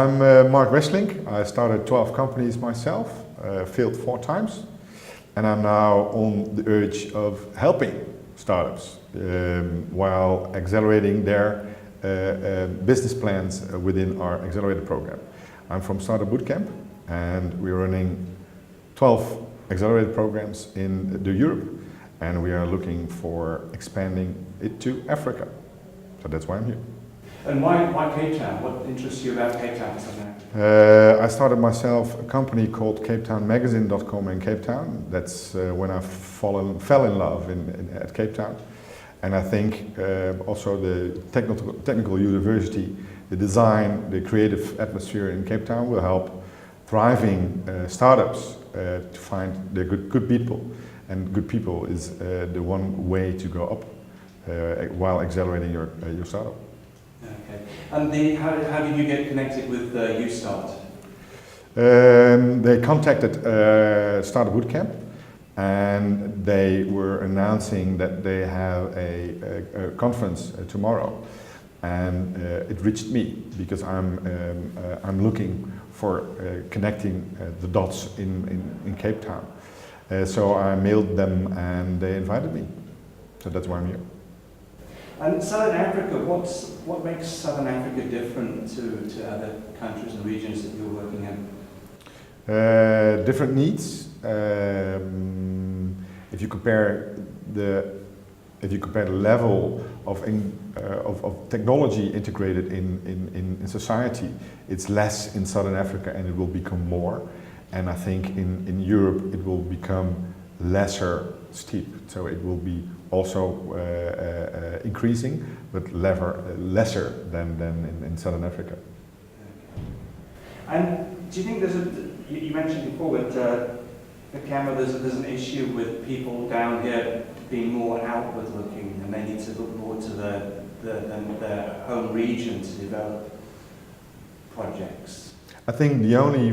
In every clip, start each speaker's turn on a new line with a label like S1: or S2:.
S1: I'm Marc Wesselink. I started 12 companies myself, failed 4 times, and I'm now on the urge of helping startups while accelerating their business plans within our accelerator program. I'm from Startup Bootcamp, and we're running 12 accelerator programs in Europe, and we are looking for expanding it to Africa. So that's why I'm here.
S2: And why Cape Town? What interests you about Cape Town?
S1: I started myself a company called CapeTownMagazine.com in Cape Town. That's when I fell in love at Cape Town. And I think also the technical university, the design, the creative atmosphere in Cape Town will help thriving startups to find the good people. And good people is the one way to go up while accelerating your startup.
S2: Okay. And how did you get connected with UStart?
S1: They contacted Startup Bootcamp, and they were announcing that they have a conference tomorrow, and it reached me because I'm looking for connecting the dots in Cape Town. So I mailed them, and they invited me. So that's why I'm here.
S2: And Southern Africa, what makes Southern Africa different to other countries and regions that you're working in?
S1: Different needs. If you compare the level of technology integrated in society, it's less in Southern Africa, and it will become more. And I think in Europe it will become lesser steep. So it will be also increasing, but lesser than in Southern Africa.
S2: And do you think you mentioned before with the camera, there's an issue with people down here being more outward looking, and they need to look more to their home region to develop projects?
S1: I think the only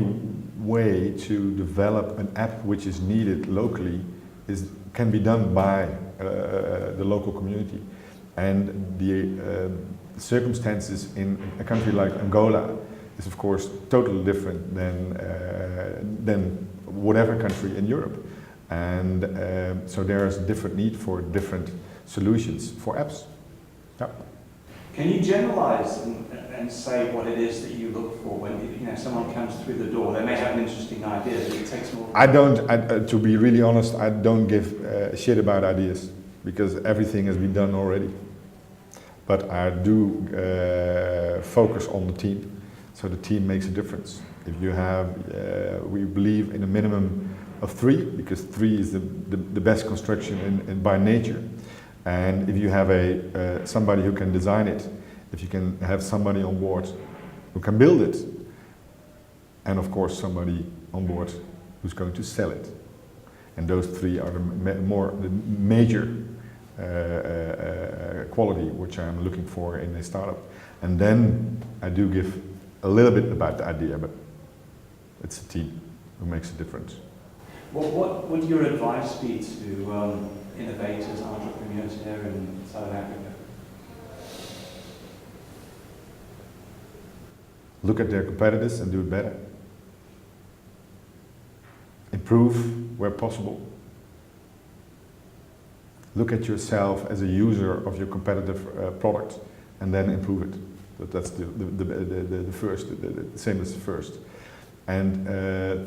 S1: way to develop an app which is needed locally can be done by the local community, and the circumstances in a country like Angola is of course totally different than whatever country in Europe, and so there is a different need for different solutions for apps. Yeah.
S2: Can you generalize and say what it is that you look for when someone comes through the door? They may have an interesting idea, but it takes more.
S1: To be really honest, I don't give a shit about ideas, because everything has been done already. But I do focus on the team, so the team makes a difference. If you have, we believe in a minimum of 3, because 3 is the best construction by nature. And if you have somebody who can design it, if you can have somebody on board who can build it, and of course somebody on board who's going to sell it. And those 3 are the major quality which I'm looking for in a startup. And then I do give a little bit about the idea, but it's a team who makes a difference.
S2: What would your advice be to innovators, entrepreneurs here in South Africa?
S1: Look at their competitors and do it better. Improve where possible. Look at yourself as a user of your competitive product, and then improve it. That's the first, the same as the first. And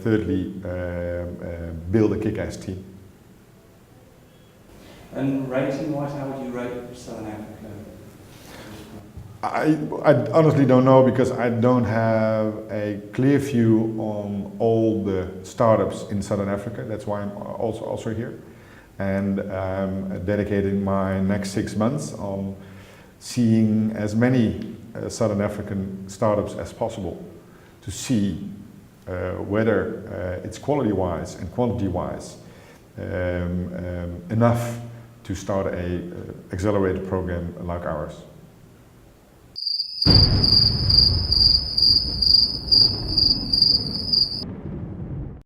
S1: thirdly, build a kick-ass team.
S2: And rating-wise, how would you rate Southern Africa?
S1: I honestly don't know, because I don't have a clear view on all the startups in Southern Africa. That's why I'm also here. And I'm dedicating my next 6 months on seeing as many Southern African startups as possible, to see whether it's quality-wise and quantity-wise enough to start a accelerated program like ours.